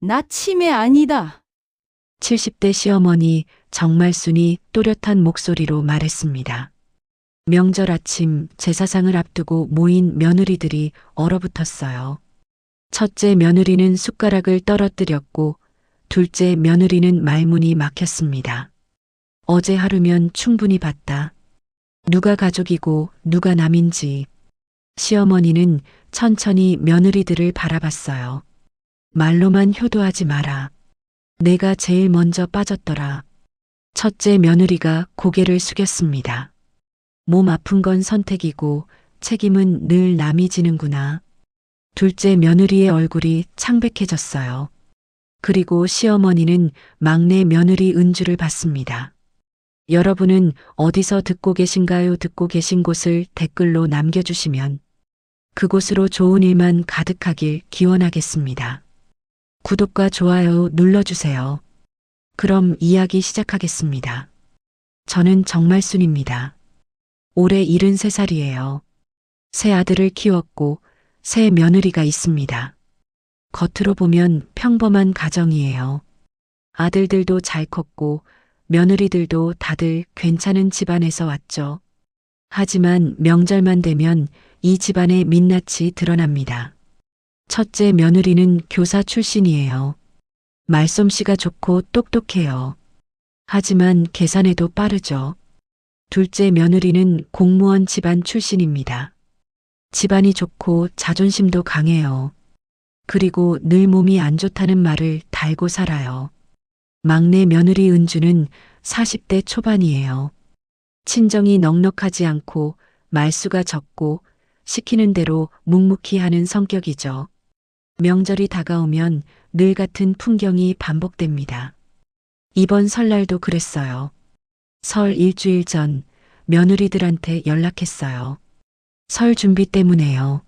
나 치매 아니다. 70대 시어머니 정말순이 또렷한 목소리로 말했습니다. 명절 아침 제사상을 앞두고 모인 며느리들이 얼어붙었어요. 첫째 며느리는 숟가락을 떨어뜨렸고 둘째 며느리는 말문이 막혔습니다. 어제 하루면 충분히 봤다. 누가 가족이고 누가 남인지. 시어머니는 천천히 며느리들을 바라봤어요. 말로만 효도하지 마라. 내가 제일 먼저 빠졌더라. 첫째 며느리가 고개를 숙였습니다. 몸 아픈 건 선택이고 책임은 늘 남이 지는구나. 둘째 며느리의 얼굴이 창백해졌어요. 그리고 시어머니는 막내 며느리 은주를 봤습니다. 여러분은 어디서 듣고 계신가요? 듣고 계신 곳을 댓글로 남겨주시면 그곳으로 좋은 일만 가득하길 기원하겠습니다. 구독과 좋아요 눌러주세요. 그럼 이야기 시작하겠습니다. 저는 정말순입니다. 올해 73살이에요. 새 아들을 키웠고 새 며느리가 있습니다. 겉으로 보면 평범한 가정이에요. 아들들도 잘 컸고 며느리들도 다들 괜찮은 집안에서 왔죠. 하지만 명절만 되면 이 집안의 민낯이 드러납니다. 첫째 며느리는 교사 출신이에요. 말솜씨가 좋고 똑똑해요. 하지만 계산에도 빠르죠. 둘째 며느리는 공무원 집안 출신입니다. 집안이 좋고 자존심도 강해요. 그리고 늘 몸이 안 좋다는 말을 달고 살아요. 막내 며느리 은주는 40대 초반이에요. 친정이 넉넉하지 않고 말수가 적고 시키는 대로 묵묵히 하는 성격이죠. 명절이 다가오면 늘 같은 풍경이 반복됩니다. 이번 설날도 그랬어요. 설 일주일 전 며느리들한테 연락했어요. 설 준비 때문에요.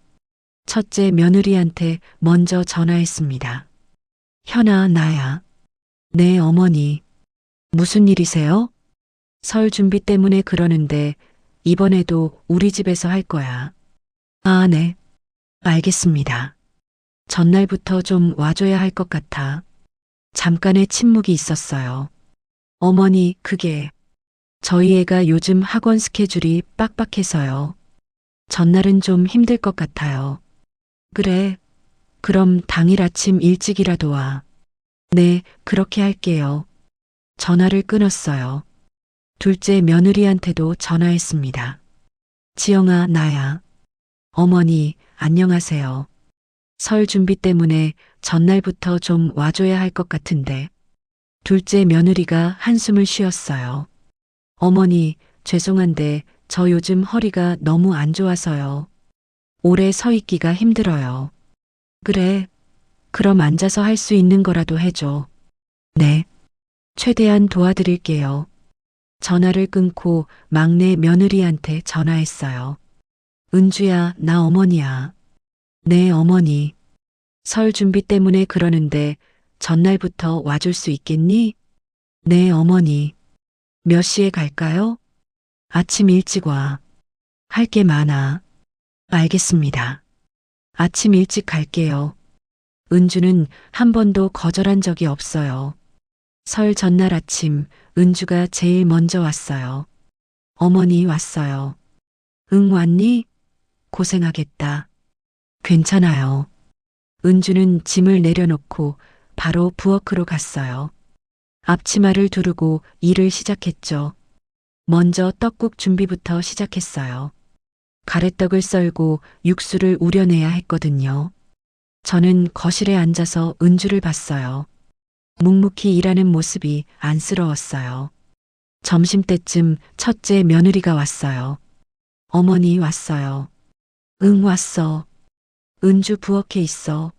첫째 며느리한테 먼저 전화했습니다. 현아, 나야. 네, 어머니. 무슨 일이세요? 설 준비 때문에 그러는데 이번에도 우리 집에서 할 거야. 아, 네. 알겠습니다. 전날부터 좀 와줘야 할 것 같아. 잠깐의 침묵이 있었어요. 어머니, 그게 저희 애가 요즘 학원 스케줄이 빡빡해서요. 전날은 좀 힘들 것 같아요. 그래. 그럼 당일 아침 일찍이라도 와. 네, 그렇게 할게요. 전화를 끊었어요. 둘째 며느리한테도 전화했습니다. 지영아, 나야. 어머니, 안녕하세요. 설 준비 때문에 전날부터 좀 와줘야 할 것 같은데. 둘째 며느리가 한숨을 쉬었어요. 어머니, 죄송한데 저 요즘 허리가 너무 안 좋아서요. 오래 서 있기가 힘들어요. 그래. 그럼 앉아서 할 수 있는 거라도 해줘. 네. 최대한 도와드릴게요. 전화를 끊고 막내 며느리한테 전화했어요. 은주야, 나 어머니야. 네, 어머니. 설 준비 때문에 그러는데 전날부터 와줄 수 있겠니? 네, 어머니. 몇 시에 갈까요? 아침 일찍 와. 할 게 많아. 알겠습니다. 아침 일찍 갈게요. 은주는 한 번도 거절한 적이 없어요. 설 전날 아침 은주가 제일 먼저 왔어요. 어머니 왔어요. 응, 왔니? 고생하겠다. 괜찮아요. 은주는 짐을 내려놓고 바로 부엌으로 갔어요. 앞치마를 두르고 일을 시작했죠. 먼저 떡국 준비부터 시작했어요. 가래떡을 썰고 육수를 우려내야 했거든요. 저는 거실에 앉아서 은주를 봤어요. 묵묵히 일하는 모습이 안쓰러웠어요. 점심때쯤 첫째 며느리가 왔어요. 어머니 왔어요. 응, 왔어. 은주 부엌에 있어.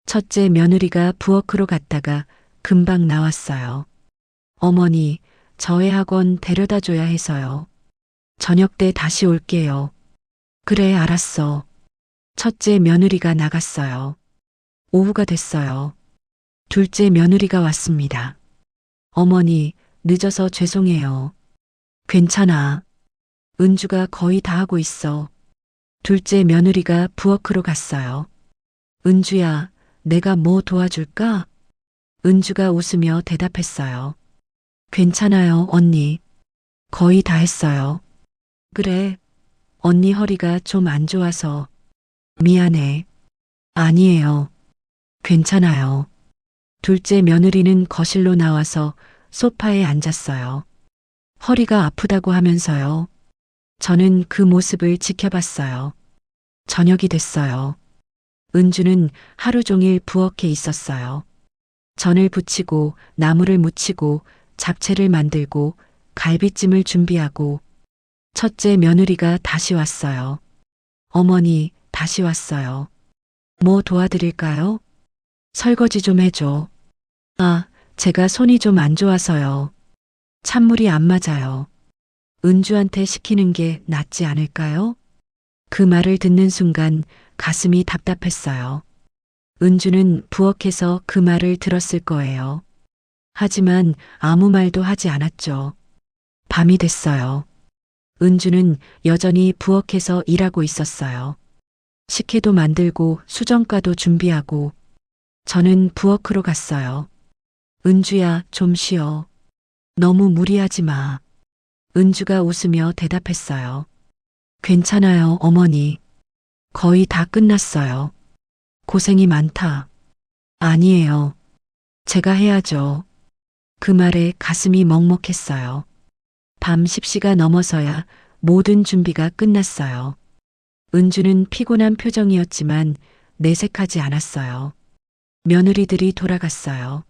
첫째 며느리가 부엌으로 갔다가 금방 나왔어요. 어머니, 저의 학원 데려다 줘야 해서요. 저녁 때 다시 올게요. 그래, 알았어. 첫째 며느리가 나갔어요. 오후가 됐어요. 둘째 며느리가 왔습니다. 어머니, 늦어서 죄송해요. 괜찮아. 은주가 거의 다 하고 있어. 둘째 며느리가 부엌으로 갔어요. 은주야, 내가 뭐 도와줄까? 은주가 웃으며 대답했어요. 괜찮아요, 언니. 거의 다 했어요. 그래, 언니 허리가 좀 안 좋아서. 미안해. 아니에요. 괜찮아요. 둘째 며느리는 거실로 나와서 소파에 앉았어요. 허리가 아프다고 하면서요. 저는 그 모습을 지켜봤어요. 저녁이 됐어요. 은주는 하루 종일 부엌에 있었어요. 전을 부치고 나물을 무치고 잡채를 만들고 갈비찜을 준비하고 첫째 며느리가 다시 왔어요. 어머니, 다시 왔어요. 뭐 도와드릴까요? 설거지 좀 해줘. 아, 제가 손이 좀 안 좋아서요. 찬물이 안 맞아요. 은주한테 시키는 게 낫지 않을까요? 그 말을 듣는 순간 가슴이 답답했어요. 은주는 부엌에서 그 말을 들었을 거예요. 하지만 아무 말도 하지 않았죠. 밤이 됐어요. 은주는 여전히 부엌에서 일하고 있었어요. 식혜도 만들고 수정과도 준비하고 저는 부엌으로 갔어요. 은주야, 좀 쉬어. 너무 무리하지 마. 은주가 웃으며 대답했어요. 괜찮아요, 어머니. 거의 다 끝났어요. 고생이 많다. 아니에요. 제가 해야죠. 그 말에 가슴이 먹먹했어요. 밤 10시가 넘어서야 모든 준비가 끝났어요. 은주는 피곤한 표정이었지만 내색하지 않았어요. 며느리들이 돌아갔어요.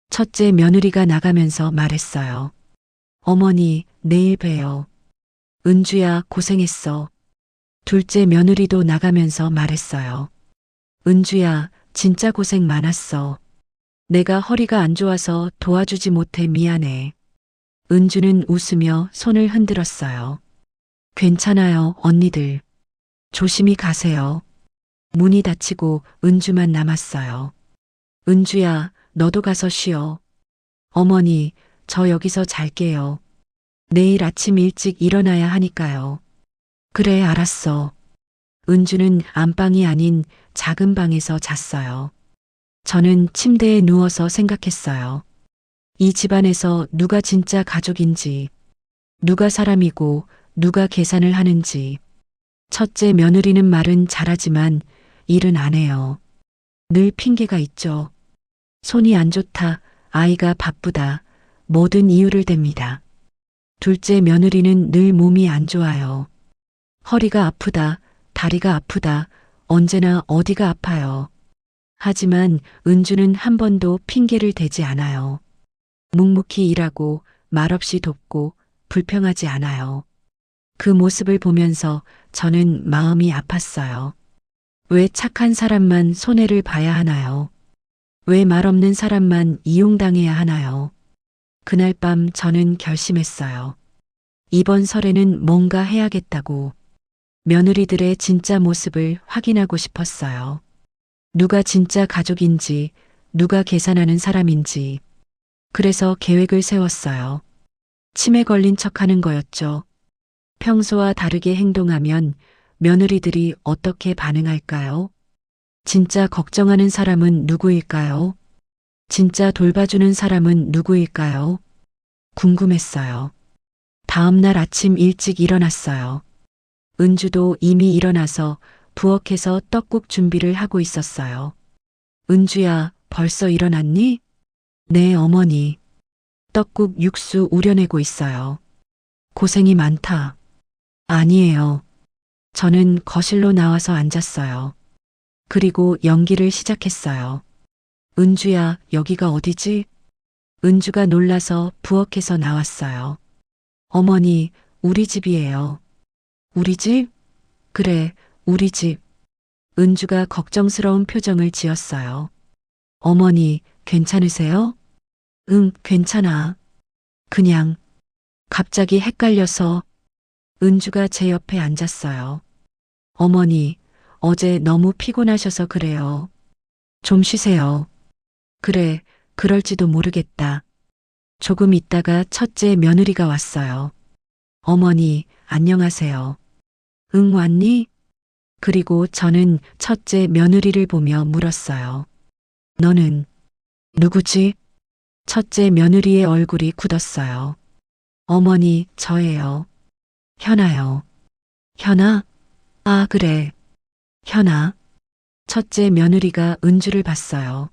첫째 며느리가 나가면서 말했어요. 어머니, 내일 봬요. 은주야, 고생했어. 둘째 며느리도 나가면서 말했어요. 은주야, 진짜 고생 많았어. 내가 허리가 안 좋아서 도와주지 못해 미안해. 은주는 웃으며 손을 흔들었어요. 괜찮아요, 언니들. 조심히 가세요. 문이 닫히고 은주만 남았어요. 은주야, 너도 가서 쉬어. 어머니, 저 여기서 잘게요. 내일 아침 일찍 일어나야 하니까요. 그래, 알았어. 은주는 안방이 아닌 작은 방에서 잤어요. 저는 침대에 누워서 생각했어요. 이 집안에서 누가 진짜 가족인지, 누가 사람이고 누가 계산을 하는지. 첫째 며느리는 말은 잘하지만 일은 안 해요. 늘 핑계가 있죠. 손이 안 좋다, 아이가 바쁘다, 모든 이유를 댑니다. 둘째 며느리는 늘 몸이 안 좋아요. 허리가 아프다, 다리가 아프다, 언제나 어디가 아파요. 하지만 은주는 한 번도 핑계를 대지 않아요. 묵묵히 일하고 말없이 돕고 불평하지 않아요. 그 모습을 보면서 저는 마음이 아팠어요. 왜 착한 사람만 손해를 봐야 하나요? 왜 말 없는 사람만 이용당해야 하나요? 그날 밤 저는 결심했어요. 이번 설에는 뭔가 해야겠다고. 며느리들의 진짜 모습을 확인하고 싶었어요. 누가 진짜 가족인지, 누가 계산하는 사람인지. 그래서 계획을 세웠어요. 치매 걸린 척하는 거였죠. 평소와 다르게 행동하면 며느리들이 어떻게 반응할까요? 진짜 걱정하는 사람은 누구일까요? 진짜 돌봐주는 사람은 누구일까요? 궁금했어요. 다음 날 아침 일찍 일어났어요. 은주도 이미 일어나서 부엌에서 떡국 준비를 하고 있었어요. 은주야, 벌써 일어났니? 네, 어머니. 떡국 육수 우려내고 있어요. 고생이 많다. 아니에요. 저는 거실로 나와서 앉았어요. 그리고 연기를 시작했어요. 은주야, 여기가 어디지? 은주가 놀라서 부엌에서 나왔어요. 어머니, 우리 집이에요. 우리 집? 그래, 우리 집. 은주가 걱정스러운 표정을 지었어요. 어머니, 괜찮으세요? 응, 괜찮아. 그냥, 갑자기 헷갈려서. 은주가 제 옆에 앉았어요. 어머니, 어제 너무 피곤하셔서 그래요. 좀 쉬세요. 그래, 그럴지도 모르겠다. 조금 있다가 첫째 며느리가 왔어요. 어머니, 안녕하세요. 응, 왔니? 그리고 저는 첫째 며느리를 보며 물었어요. 너는? 누구지? 첫째 며느리의 얼굴이 굳었어요. 어머니, 저예요. 현아요. 현아? 아, 그래. 현아. 첫째 며느리가 은주를 봤어요.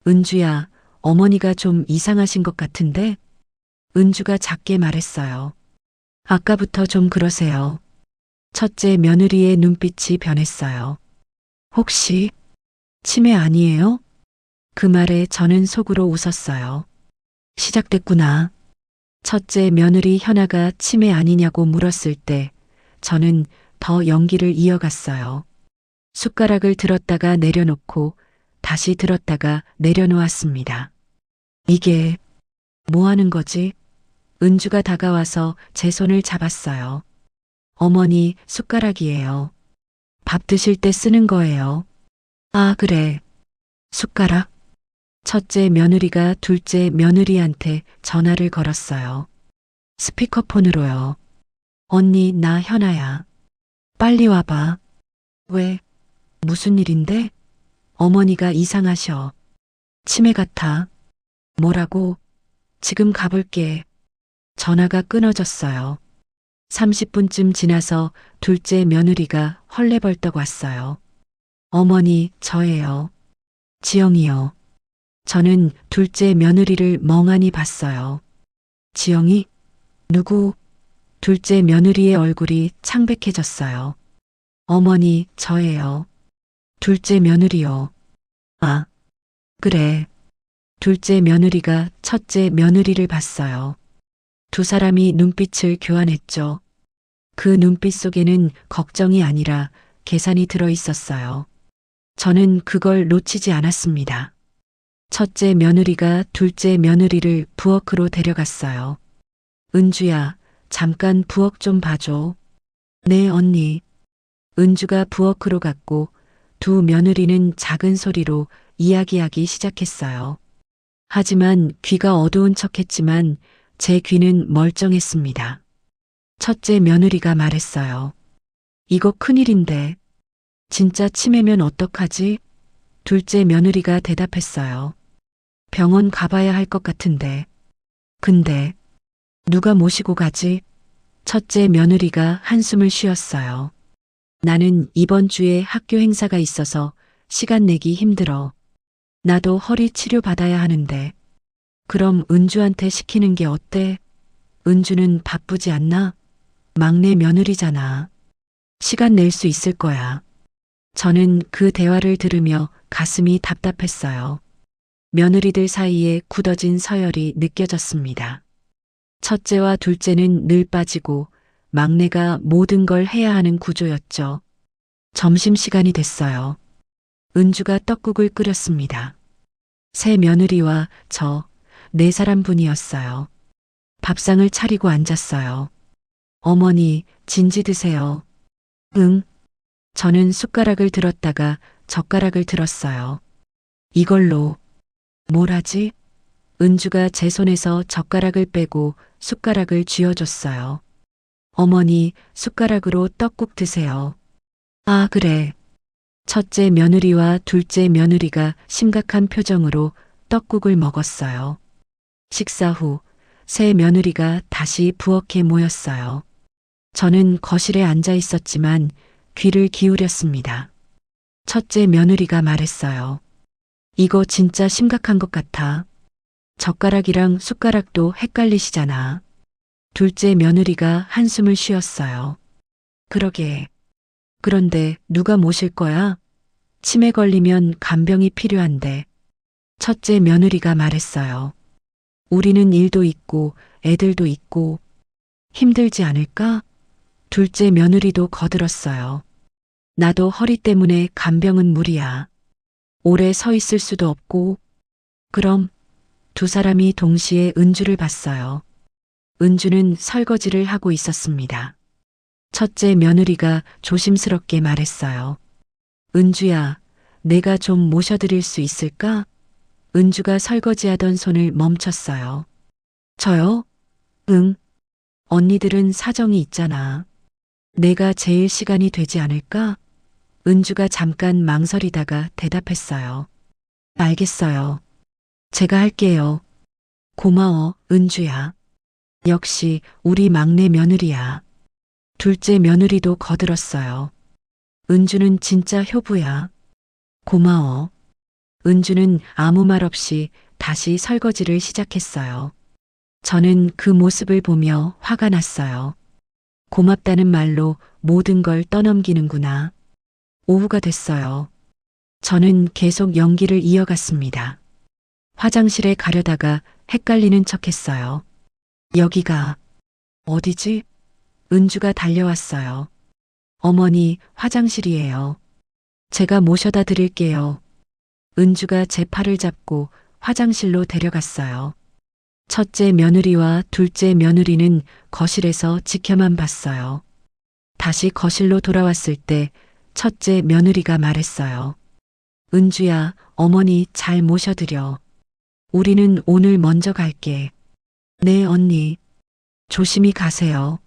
은주야, 어머니가 좀 이상하신 것 같은데? 은주가 작게 말했어요. 아까부터 좀 그러세요. 첫째 며느리의 눈빛이 변했어요. 혹시 치매 아니에요? 그 말에 저는 속으로 웃었어요. 시작됐구나. 첫째 며느리 현아가 치매 아니냐고 물었을 때 저는 더 연기를 이어갔어요. 숟가락을 들었다가 내려놓고 다시 들었다가 내려놓았습니다. 이게 뭐 하는 거지? 은주가 다가와서 제 손을 잡았어요. 어머니, 숟가락이에요. 밥 드실 때 쓰는 거예요. 아, 그래. 숟가락? 첫째 며느리가 둘째 며느리한테 전화를 걸었어요. 스피커폰으로요. 언니, 나 현아야. 빨리 와봐. 왜? 무슨 일인데? 어머니가 이상하셔. 치매 같아. 뭐라고? 지금 가볼게. 전화가 끊어졌어요. 30분쯤 지나서 둘째 며느리가 헐레벌떡 왔어요. 어머니, 저예요. 지영이요. 저는 둘째 며느리를 멍하니 봤어요. 지영이? 누구? 둘째 며느리의 얼굴이 창백해졌어요. 어머니, 저예요. 둘째 며느리요. 아, 그래. 둘째 며느리가 첫째 며느리를 봤어요. 두 사람이 눈빛을 교환했죠. 그 눈빛 속에는 걱정이 아니라 계산이 들어 있었어요. 저는 그걸 놓치지 않았습니다. 첫째 며느리가 둘째 며느리를 부엌으로 데려갔어요. 은주야, 잠깐 부엌 좀 봐줘. 네, 언니. 은주가 부엌으로 갔고 두 며느리는 작은 소리로 이야기하기 시작했어요. 하지만 귀가 어두운 척했지만 제 귀는 멀쩡했습니다. 첫째 며느리가 말했어요. 이거 큰일인데. 진짜 치매면 어떡하지? 둘째 며느리가 대답했어요. 병원 가봐야 할 것 같은데. 근데 누가 모시고 가지? 첫째 며느리가 한숨을 쉬었어요. 나는 이번 주에 학교 행사가 있어서 시간 내기 힘들어. 나도 허리 치료 받아야 하는데. 그럼 은주한테 시키는 게 어때? 은주는 바쁘지 않나? 막내 며느리잖아. 시간 낼 수 있을 거야. 저는 그 대화를 들으며 가슴이 답답했어요. 며느리들 사이에 굳어진 서열이 느껴졌습니다. 첫째와 둘째는 늘 빠지고 막내가 모든 걸 해야 하는 구조였죠. 점심시간이 됐어요. 은주가 떡국을 끓였습니다. 새 며느리와 저, 네 사람분이었어요. 밥상을 차리고 앉았어요. 어머니, 진지 드세요. 응. 저는 숟가락을 들었다가 젓가락을 들었어요. 이걸로 뭘 하지? 은주가 제 손에서 젓가락을 빼고 숟가락을 쥐어줬어요. 어머니, 숟가락으로 떡국 드세요. 아, 그래. 첫째 며느리와 둘째 며느리가 심각한 표정으로 떡국을 먹었어요. 식사 후 새 며느리가 다시 부엌에 모였어요. 저는 거실에 앉아 있었지만 귀를 기울였습니다. 첫째 며느리가 말했어요. 이거 진짜 심각한 것 같아. 젓가락이랑 숟가락도 헷갈리시잖아. 둘째 며느리가 한숨을 쉬었어요. 그러게. 그런데 누가 모실 거야? 치매 걸리면 간병이 필요한데. 첫째 며느리가 말했어요. 우리는 일도 있고 애들도 있고 힘들지 않을까? 둘째 며느리도 거들었어요. 나도 허리 때문에 간병은 무리야. 오래 서 있을 수도 없고. 그럼 두 사람이 동시에 은주를 봤어요. 은주는 설거지를 하고 있었습니다. 첫째 며느리가 조심스럽게 말했어요. 은주야, 내가 좀 모셔드릴 수 있을까? 은주가 설거지하던 손을 멈췄어요. 저요? 응. 언니들은 사정이 있잖아. 내가 제일 시간이 되지 않을까? 은주가 잠깐 망설이다가 대답했어요. 알겠어요. 제가 할게요. 고마워, 은주야. 역시 우리 막내 며느리야. 둘째 며느리도 거들었어요. 은주는 진짜 효부야. 고마워. 은주는 아무 말 없이 다시 설거지를 시작했어요. 저는 그 모습을 보며 화가 났어요. 고맙다는 말로 모든 걸 떠넘기는구나. 오후가 됐어요. 저는 계속 연기를 이어갔습니다. 화장실에 가려다가 헷갈리는 척 했어요. 여기가 어디지? 은주가 달려왔어요. 어머니, 화장실이에요. 제가 모셔다 드릴게요. 은주가 제 팔을 잡고 화장실로 데려갔어요. 첫째 며느리와 둘째 며느리는 거실에서 지켜만 봤어요. 다시 거실로 돌아왔을 때 첫째 며느리가 말했어요. 은주야, 어머니 잘 모셔드려. 우리는 오늘 먼저 갈게. 네, 언니. 조심히 가세요.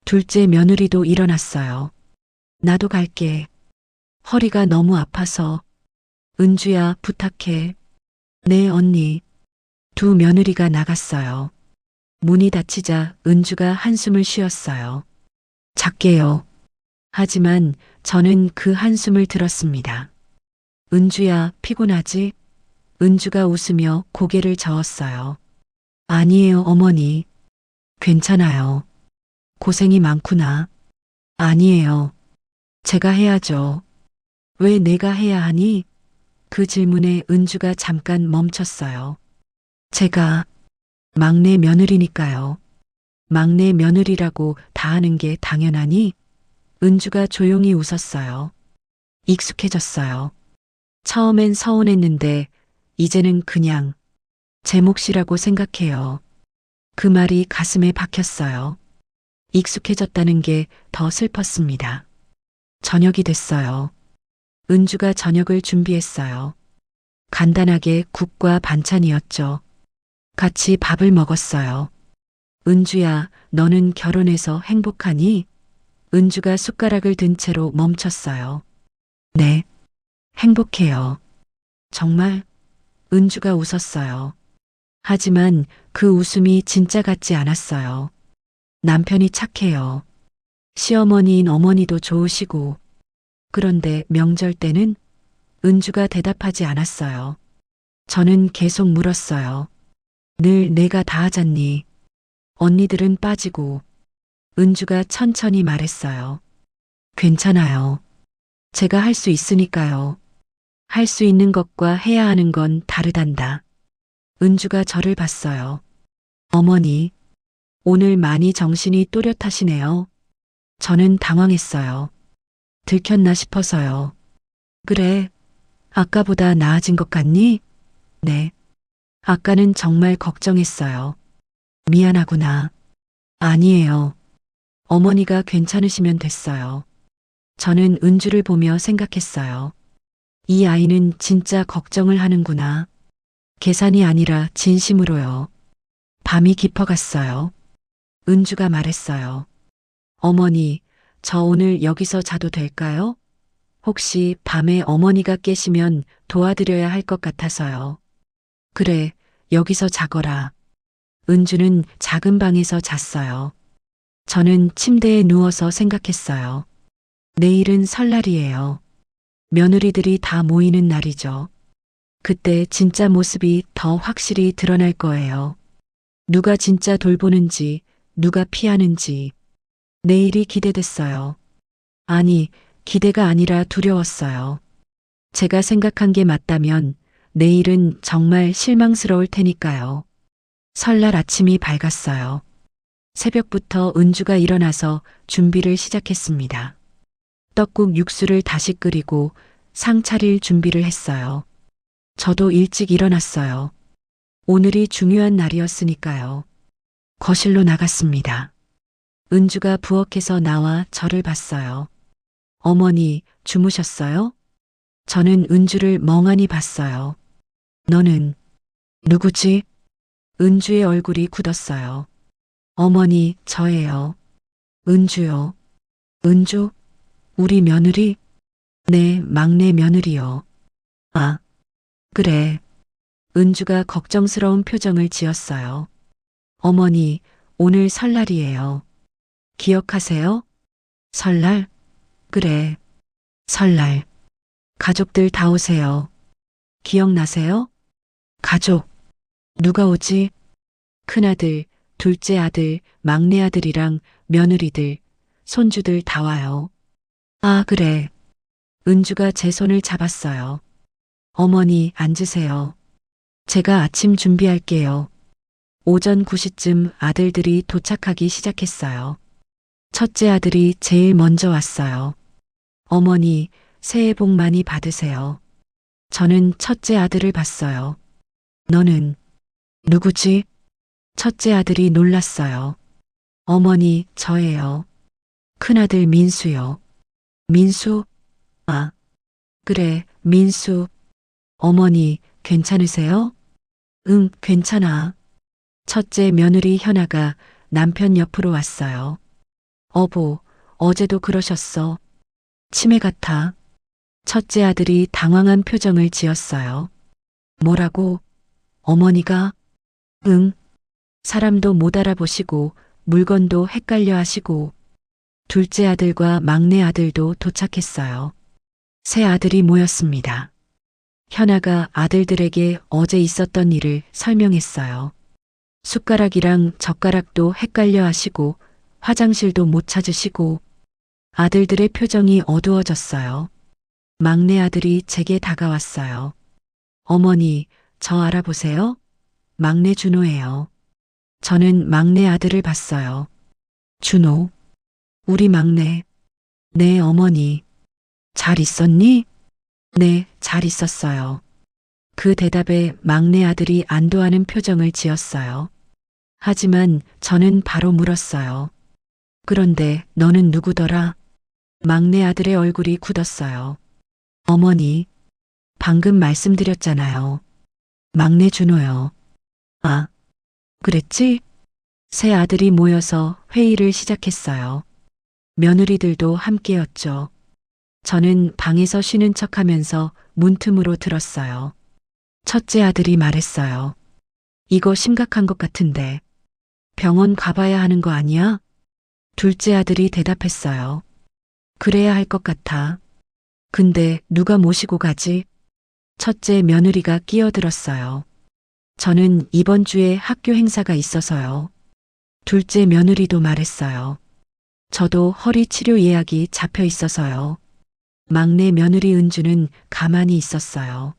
둘째 며느리도 일어났어요. 나도 갈게. 허리가 너무 아파서. 은주야, 부탁해. 네, 언니. 두 며느리가 나갔어요. 문이 닫히자 은주가 한숨을 쉬었어요. 작게요. 하지만 저는 그 한숨을 들었습니다. 은주야, 피곤하지? 은주가 웃으며 고개를 저었어요. 아니에요, 어머니. 괜찮아요. 고생이 많구나. 아니에요. 제가 해야죠. 왜 내가 해야 하니? 그 질문에 은주가 잠깐 멈췄어요. 제가 막내 며느리니까요. 막내 며느리라고 다 하는 게 당연하니? 은주가 조용히 웃었어요. 익숙해졌어요. 처음엔 서운했는데 이제는 그냥 제 몫이라고 생각해요. 그 말이 가슴에 박혔어요. 익숙해졌다는 게 더 슬펐습니다. 저녁이 됐어요. 은주가 저녁을 준비했어요. 간단하게 국과 반찬이었죠. 같이 밥을 먹었어요. 은주야, 너는 결혼해서 행복하니? 은주가 숟가락을 든 채로 멈췄어요. 네, 행복해요. 정말? 은주가 웃었어요. 하지만 그 웃음이 진짜 같지 않았어요. 남편이 착해요. 시어머니인 어머니도 좋으시고. 그런데 명절 때는 은주가 대답하지 않았어요. 저는 계속 물었어요. 늘 내가 다 하잖니. 언니들은 빠지고. 은주가 천천히 말했어요. 괜찮아요. 제가 할 수 있으니까요. 할 수 있는 것과 해야 하는 건 다르단다. 은주가 저를 봤어요. 어머니, 오늘 많이 정신이 또렷하시네요. 저는 당황했어요. 들켰나 싶어서요. 그래, 아까보다 나아진 것 같니? 네. 아까는 정말 걱정했어요. 미안하구나. 아니에요. 어머니가 괜찮으시면 됐어요. 저는 은주를 보며 생각했어요. 이 아이는 진짜 걱정을 하는구나. 계산이 아니라 진심으로요. 밤이 깊어갔어요. 은주가 말했어요. 어머니, 저 오늘 여기서 자도 될까요? 혹시 밤에 어머니가 깨시면 도와드려야 할 것 같아서요. 그래, 여기서 자거라. 은주는 작은 방에서 잤어요. 저는 침대에 누워서 생각했어요. 내일은 설날이에요. 며느리들이 다 모이는 날이죠. 그때 진짜 모습이 더 확실히 드러날 거예요. 누가 진짜 돌보는지, 누가 피하는지. 내일이 기대됐어요. 아니, 기대가 아니라 두려웠어요. 제가 생각한 게 맞다면 내일은 정말 실망스러울 테니까요. 설날 아침이 밝았어요. 새벽부터 은주가 일어나서 준비를 시작했습니다. 떡국 육수를 다시 끓이고 상 차릴 준비를 했어요. 저도 일찍 일어났어요. 오늘이 중요한 날이었으니까요. 거실로 나갔습니다. 은주가 부엌에서 나와 저를 봤어요. 어머니, 주무셨어요? 저는 은주를 멍하니 봤어요. 너는 누구지? 은주의 얼굴이 굳었어요. 어머니, 저예요. 은주요. 은주? 우리 며느리? 네, 막내 며느리요. 아, 그래. 은주가 걱정스러운 표정을 지었어요. 어머니, 오늘 설날이에요. 기억하세요? 설날? 그래. 설날. 가족들 다 오세요. 기억나세요? 가족. 누가 오지? 큰아들, 둘째 아들, 막내 아들이랑 며느리들, 손주들 다 와요. 아, 그래. 은주가 제 손을 잡았어요. 어머니, 앉으세요. 제가 아침 준비할게요. 오전 9시쯤 아들들이 도착하기 시작했어요. 첫째 아들이 제일 먼저 왔어요. 어머니, 새해 복 많이 받으세요. 저는 첫째 아들을 봤어요. 너는 누구지? 첫째 아들이 놀랐어요. 어머니, 저예요. 큰아들 민수요. 민수? 아, 그래, 민수. 어머니, 괜찮으세요? 응, 괜찮아. 첫째 며느리 현아가 남편 옆으로 왔어요. 어보, 어제도 그러셨어. 치매 같아. 첫째 아들이 당황한 표정을 지었어요. 뭐라고? 어머니가? 응. 사람도 못 알아보시고 물건도 헷갈려 하시고 둘째 아들과 막내 아들도 도착했어요. 세 아들이 모였습니다. 현아가 아들들에게 어제 있었던 일을 설명했어요. 숟가락이랑 젓가락도 헷갈려 하시고 화장실도 못 찾으시고 아들들의 표정이 어두워졌어요. 막내 아들이 제게 다가왔어요. 어머니, 저 알아보세요? 막내 준호예요. 저는 막내 아들을 봤어요. 준호, 우리 막내. 네, 어머니. 잘 있었니? 네, 잘 있었어요. 그 대답에 막내 아들이 안도하는 표정을 지었어요. 하지만 저는 바로 물었어요. 그런데 너는 누구더라? 막내 아들의 얼굴이 굳었어요. 어머니, 방금 말씀드렸잖아요. 막내 준호요. 아, 그랬지? 세 아들이 모여서 회의를 시작했어요. 며느리들도 함께였죠. 저는 방에서 쉬는 척하면서 문틈으로 들었어요. 첫째 아들이 말했어요. 이거 심각한 것 같은데. 병원 가봐야 하는 거 아니야? 둘째 아들이 대답했어요. 그래야 할 것 같아. 근데 누가 모시고 가지? 첫째 며느리가 끼어들었어요. 저는 이번 주에 학교 행사가 있어서요. 둘째 며느리도 말했어요. 저도 허리 치료 예약이 잡혀 있어서요. 막내 며느리 은주는 가만히 있었어요.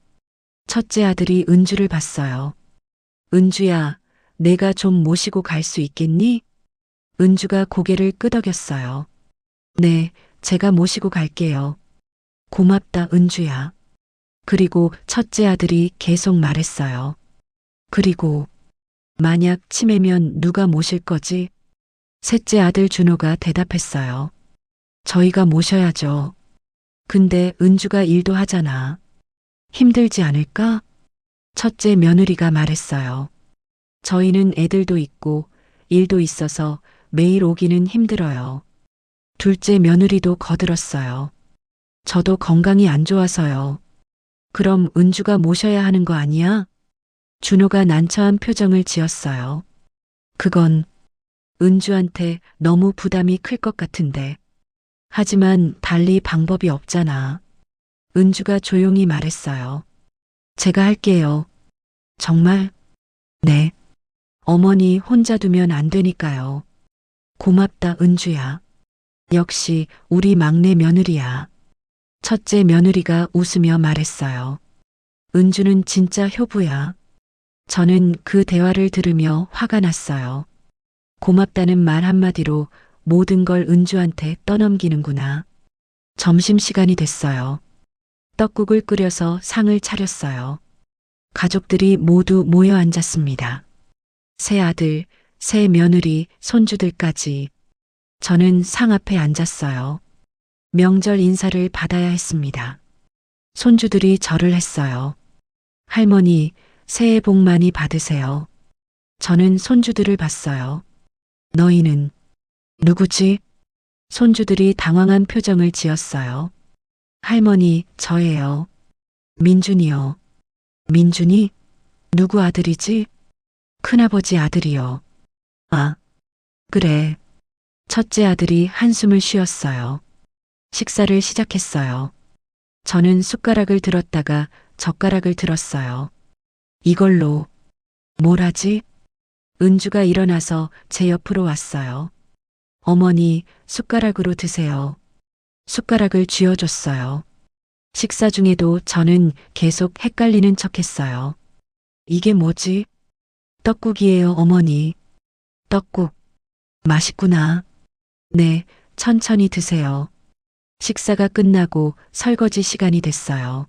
첫째 아들이 은주를 봤어요. 은주야, 내가 좀 모시고 갈 수 있겠니? 은주가 고개를 끄덕였어요. 네, 제가 모시고 갈게요. 고맙다, 은주야. 그리고 첫째 아들이 계속 말했어요. 그리고 만약 치매면 누가 모실 거지? 셋째 아들 준호가 대답했어요. 저희가 모셔야죠. 근데 은주가 일도 하잖아. 힘들지 않을까? 첫째 며느리가 말했어요. 저희는 애들도 있고 일도 있어서 매일 오기는 힘들어요. 둘째 며느리도 거들었어요. 저도 건강이 안 좋아서요. 그럼 은주가 모셔야 하는 거 아니야? 준호가 난처한 표정을 지었어요. 그건 은주한테 너무 부담이 클 것 같은데. 하지만 달리 방법이 없잖아. 은주가 조용히 말했어요. 제가 할게요. 정말? 네. 어머니 혼자 두면 안 되니까요. 고맙다, 은주야. 역시 우리 막내 며느리야. 첫째 며느리가 웃으며 말했어요. 은주는 진짜 효부야. 저는 그 대화를 들으며 화가 났어요. 고맙다는 말 한마디로 모든 걸 은주한테 떠넘기는구나. 점심시간이 됐어요. 떡국을 끓여서 상을 차렸어요. 가족들이 모두 모여 앉았습니다. 새 아들, 새 며느리, 손주들까지. 저는 상 앞에 앉았어요. 명절 인사를 받아야 했습니다. 손주들이 절을 했어요. 할머니, 새해 복 많이 받으세요. 저는 손주들을 봤어요. 너희는 누구지? 손주들이 당황한 표정을 지었어요. 할머니, 저예요. 민준이요. 민준이? 누구 아들이지? 큰아버지 아들이요. 아, 그래. 첫째 아들이 한숨을 쉬었어요. 식사를 시작했어요. 저는 숟가락을 들었다가 젓가락을 들었어요. 이걸로 뭘 하지? 은주가 일어나서 제 옆으로 왔어요. 어머니, 숟가락으로 드세요. 숟가락을 쥐어줬어요. 식사 중에도 저는 계속 헷갈리는 척 했어요. 이게 뭐지? 떡국이에요, 어머니. 떡국. 맛있구나. 네, 천천히 드세요. 식사가 끝나고 설거지 시간이 됐어요.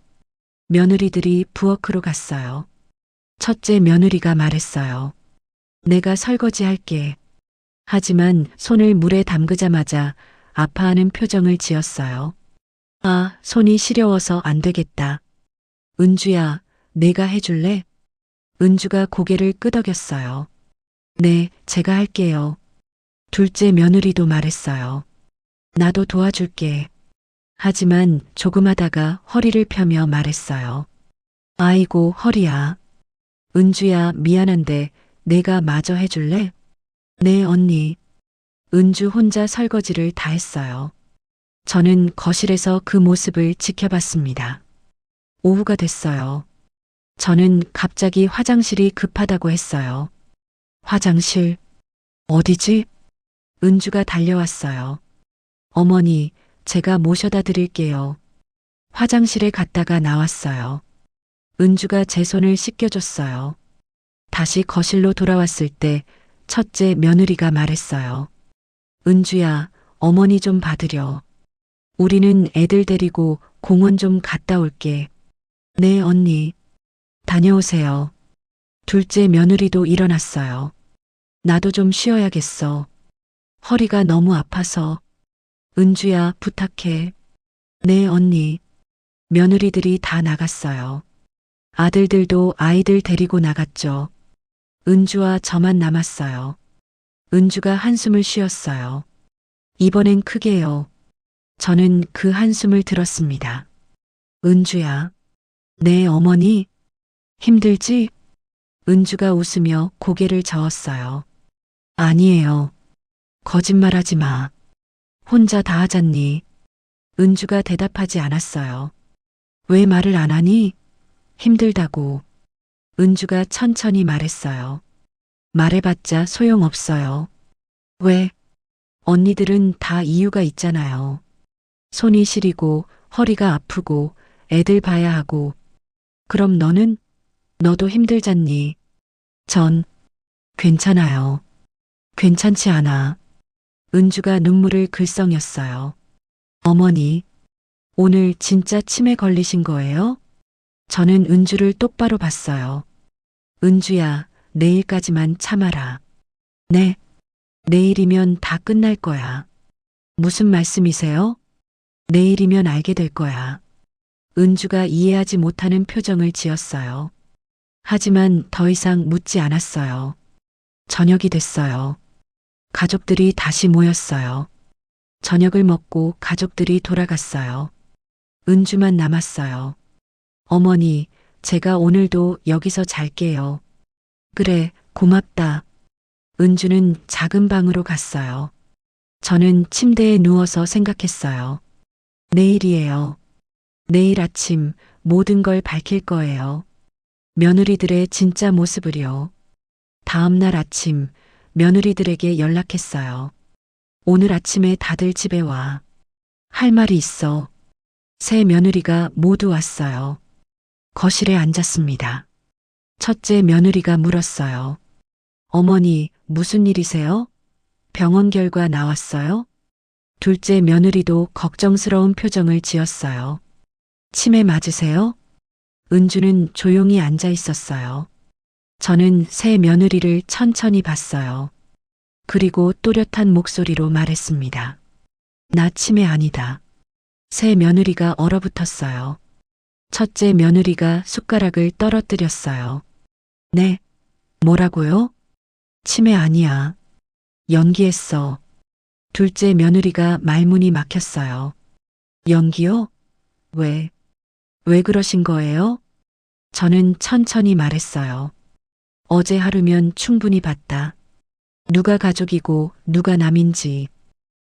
며느리들이 부엌으로 갔어요. 첫째 며느리가 말했어요. 내가 설거지 할게. 하지만 손을 물에 담그자마자 아파하는 표정을 지었어요. 아, 손이 시려워서 안 되겠다. 은주야, 내가 해줄래? 은주가 고개를 끄덕였어요. 네, 제가 할게요. 둘째 며느리도 말했어요. 나도 도와줄게. 하지만 조금 하다가 허리를 펴며 말했어요. 아이고, 허리야. 은주야, 미안한데 내가 마저 해줄래? 네, 언니. 은주 혼자 설거지를 다 했어요. 저는 거실에서 그 모습을 지켜봤습니다. 오후가 됐어요. 저는 갑자기 화장실이 급하다고 했어요. 화장실? 어디지? 은주가 달려왔어요. 어머니, 제가 모셔다 드릴게요. 화장실에 갔다가 나왔어요. 은주가 제 손을 씻겨줬어요. 다시 거실로 돌아왔을 때 첫째 며느리가 말했어요. 은주야, 어머니 좀 받으려. 우리는 애들 데리고 공원 좀 갔다 올게. 네, 언니. 다녀오세요. 둘째 며느리도 일어났어요. 나도 좀 쉬어야겠어. 허리가 너무 아파서. 은주야, 부탁해. 네, 언니. 며느리들이 다 나갔어요. 아들들도 아이들 데리고 나갔죠. 은주와 저만 남았어요. 은주가 한숨을 쉬었어요. 이번엔 크게요. 저는 그 한숨을 들었습니다. 은주야. 네, 어머니. 힘들지? 은주가 웃으며 고개를 저었어요. 아니에요. 거짓말하지 마. 혼자 다 하잖니. 은주가 대답하지 않았어요. 왜 말을 안 하니? 힘들다고. 은주가 천천히 말했어요. 말해봤자 소용없어요. 왜? 언니들은 다 이유가 있잖아요. 손이 시리고 허리가 아프고 애들 봐야 하고. 그럼 너는? 너도 힘들잖니. 전 괜찮아요. 괜찮지 않아. 은주가 눈물을 글썽였어요. 어머니, 오늘 진짜 치매 걸리신 거예요? 저는 은주를 똑바로 봤어요. 은주야, 내일까지만 참아라. 네, 내일이면 다 끝날 거야. 무슨 말씀이세요? 내일이면 알게 될 거야. 은주가 이해하지 못하는 표정을 지었어요. 하지만 더 이상 묻지 않았어요. 저녁이 됐어요. 가족들이 다시 모였어요. 저녁을 먹고 가족들이 돌아갔어요. 은주만 남았어요. 어머니, 제가 오늘도 여기서 잘게요. 그래, 고맙다. 은주는 작은 방으로 갔어요. 저는 침대에 누워서 생각했어요. 내일이에요. 내일 아침 모든 걸 밝힐 거예요. 며느리들의 진짜 모습을요. 다음 날 아침 며느리들에게 연락했어요. 오늘 아침에 다들 집에 와. 할 말이 있어. 세 며느리가 모두 왔어요. 거실에 앉았습니다. 첫째 며느리가 물었어요. 어머니, 무슨 일이세요? 병원 결과 나왔어요? 둘째 며느리도 걱정스러운 표정을 지었어요. 치매 맞으세요? 은주는 조용히 앉아 있었어요. 저는 새 며느리를 천천히 봤어요. 그리고 또렷한 목소리로 말했습니다. 나 치매 아니다. 새 며느리가 얼어붙었어요. 첫째 며느리가 숟가락을 떨어뜨렸어요. 네. 뭐라고요? 치매 아니야. 연기했어. 둘째 며느리가 말문이 막혔어요. 연기요? 왜? 왜 그러신 거예요? 저는 천천히 말했어요. 어제 하루면 충분히 봤다. 누가 가족이고 누가 남인지.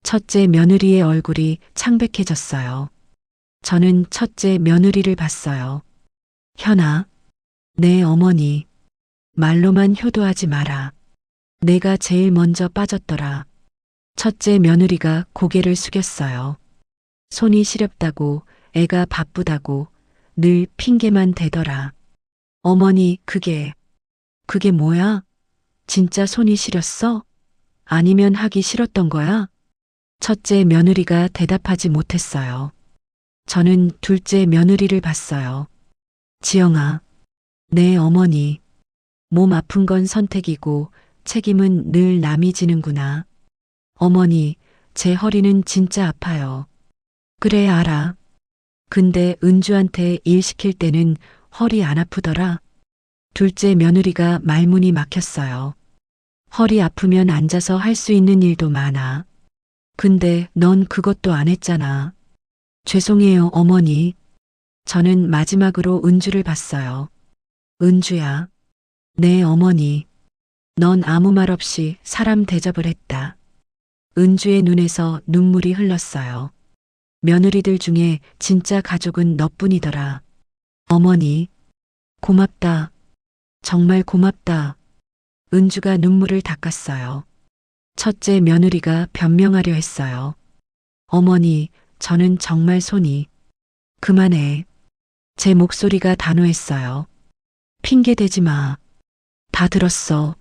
첫째 며느리의 얼굴이 창백해졌어요. 저는 첫째 며느리를 봤어요. 현아, 내 어머니. 말로만 효도하지 마라. 내가 제일 먼저 빠졌더라. 첫째 며느리가 고개를 숙였어요. 손이 시렵다고, 애가 바쁘다고, 늘 핑계만 대더라. 어머니, 그게 뭐야? 진짜 손이 시렸어? 아니면 하기 싫었던 거야? 첫째 며느리가 대답하지 못했어요. 저는 둘째 며느리를 봤어요. 지영아, 내 어머니. 몸 아픈 건 선택이고 책임은 늘 남이 지는구나. 어머니, 제 허리는 진짜 아파요. 그래, 알아. 근데 은주한테 일 시킬 때는 허리 안 아프더라. 둘째 며느리가 말문이 막혔어요. 허리 아프면 앉아서 할 수 있는 일도 많아. 근데 넌 그것도 안 했잖아. 죄송해요, 어머니. 저는 마지막으로 은주를 봤어요. 은주야, 내 어머니. 넌 아무 말 없이 사람 대접을 했다. 은주의 눈에서 눈물이 흘렀어요. 며느리들 중에 진짜 가족은 너뿐이더라. 어머니, 고맙다. 정말 고맙다. 은주가 눈물을 닦았어요. 첫째 며느리가 변명하려 했어요. 어머니, 저는 정말 손이. 그만해. 제 목소리가 단호했어요. 핑계 대지 마. 다 들었어.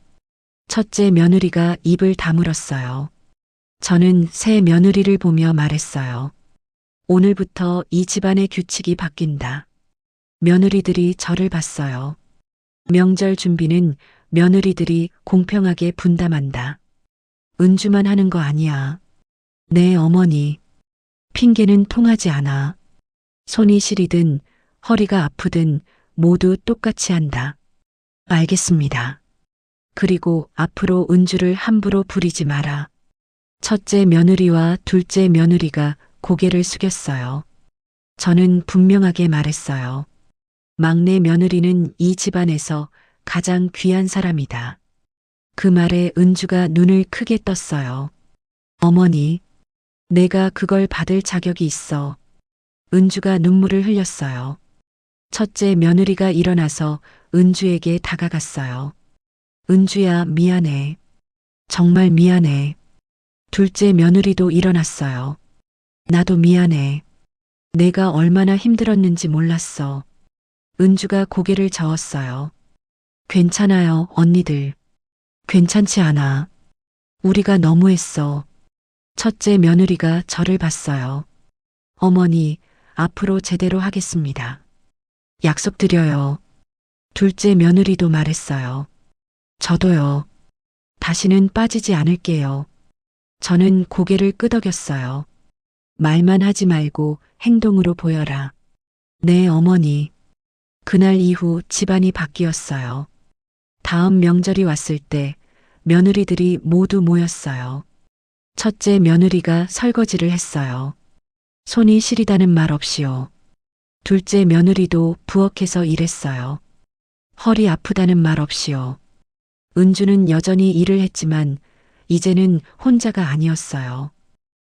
첫째 며느리가 입을 다물었어요. 저는 새 며느리를 보며 말했어요. 오늘부터 이 집안의 규칙이 바뀐다. 며느리들이 저를 봤어요. 명절 준비는 며느리들이 공평하게 분담한다. 은주만 하는 거 아니야. 내 어머니. 핑계는 통하지 않아. 손이 시리든 허리가 아프든 모두 똑같이 한다. 알겠습니다. 그리고 앞으로 은주를 함부로 부리지 마라. 첫째 며느리와 둘째 며느리가 고개를 숙였어요. 저는 분명하게 말했어요. 막내 며느리는 이 집안에서 가장 귀한 사람이다. 그 말에 은주가 눈을 크게 떴어요. 어머니, 내가 그걸 받을 자격이 있어. 은주가 눈물을 흘렸어요. 첫째 며느리가 일어나서 은주에게 다가갔어요. 은주야, 미안해. 정말 미안해. 둘째 며느리도 일어났어요. 나도 미안해. 내가 얼마나 힘들었는지 몰랐어. 은주가 고개를 저었어요. 괜찮아요, 언니들. 괜찮지 않아. 우리가 너무했어. 첫째 며느리가 저를 봤어요. 어머니, 앞으로 제대로 하겠습니다. 약속드려요. 둘째 며느리도 말했어요. 저도요. 다시는 빠지지 않을게요. 저는 고개를 끄덕였어요. 말만 하지 말고 행동으로 보여라. 네, 어머니. 그날 이후 집안이 바뀌었어요. 다음 명절이 왔을 때 며느리들이 모두 모였어요. 첫째 며느리가 설거지를 했어요. 손이 시리다는 말 없이요. 둘째 며느리도 부엌에서 일했어요. 허리 아프다는 말 없이요. 은주는 여전히 일을 했지만 이제는 혼자가 아니었어요.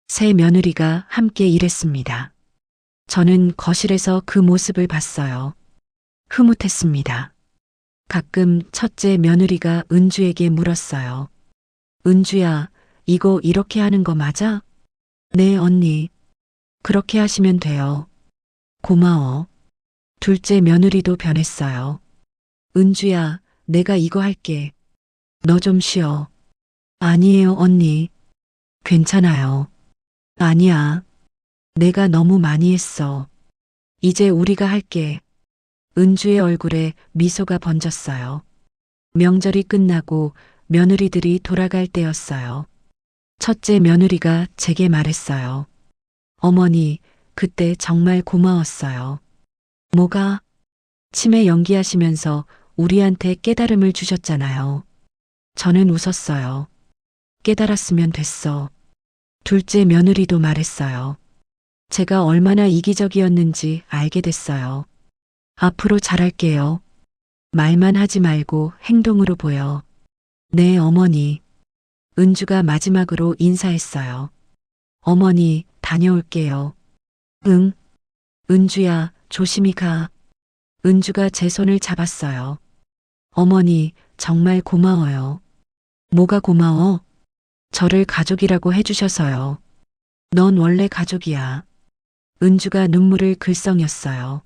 세 며느리가 함께 일했습니다. 저는 거실에서 그 모습을 봤어요. 흐뭇했습니다. 가끔 첫째 며느리가 은주에게 물었어요. 은주야, 이거 이렇게 하는 거 맞아? 네, 언니. 그렇게 하시면 돼요. 고마워. 둘째 며느리도 변했어요. 은주야, 내가 이거 할게. 너 좀 쉬어. 아니에요, 언니. 괜찮아요. 아니야. 내가 너무 많이 했어. 이제 우리가 할게. 은주의 얼굴에 미소가 번졌어요. 명절이 끝나고 며느리들이 돌아갈 때였어요. 첫째 며느리가 제게 말했어요. 어머니, 그때 정말 고마웠어요. 뭐가? 치매 연기하시면서 우리한테 깨달음을 주셨잖아요. 저는 웃었어요. 깨달았으면 됐어. 둘째 며느리도 말했어요. 제가 얼마나 이기적이었는지 알게 됐어요. 앞으로 잘할게요. 말만 하지 말고 행동으로 보여. 네, 어머니. 은주가 마지막으로 인사했어요. 어머니, 다녀올게요. 응. 은주야, 조심히 가. 은주가 제 손을 잡았어요. 어머니, 정말 고마워요. 뭐가 고마워? 저를 가족이라고 해주셔서요. 넌 원래 가족이야. 은주가 눈물을 글썽였어요.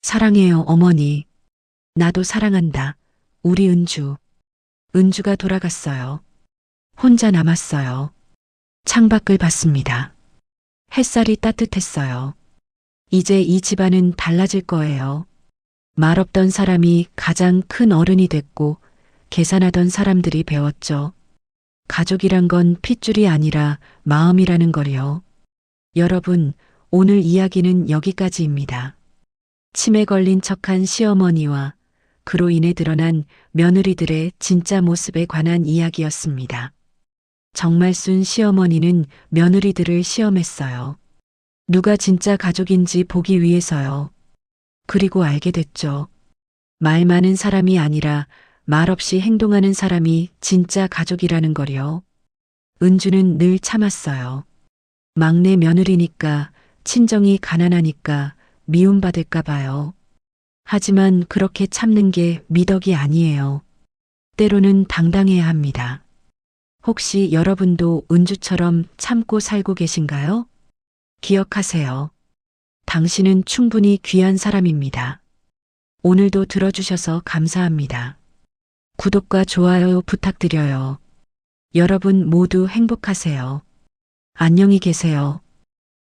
사랑해요, 어머니. 나도 사랑한다. 우리 은주. 은주가 돌아갔어요. 혼자 남았어요. 창밖을 봤습니다. 햇살이 따뜻했어요. 이제 이 집안은 달라질 거예요. 말없던 사람이 가장 큰 어른이 됐고 계산하던 사람들이 배웠죠. 가족이란 건 핏줄이 아니라 마음이라는 걸요. 여러분, 오늘 이야기는 여기까지입니다. 치매 걸린 척한 시어머니와 그로 인해 드러난 며느리들의 진짜 모습에 관한 이야기였습니다. 정말 순 시어머니는 며느리들을 시험했어요. 누가 진짜 가족인지 보기 위해서요. 그리고 알게 됐죠. 말 많은 사람이 아니라 말없이 행동하는 사람이 진짜 가족이라는 걸요. 은주는 늘 참았어요. 막내 며느리니까, 친정이 가난하니까 미움받을까 봐요. 하지만 그렇게 참는 게 미덕이 아니에요. 때로는 당당해야 합니다. 혹시 여러분도 은주처럼 참고 살고 계신가요? 기억하세요. 당신은 충분히 귀한 사람입니다. 오늘도 들어주셔서 감사합니다. 구독과 좋아요 부탁드려요. 여러분 모두 행복하세요. 안녕히 계세요.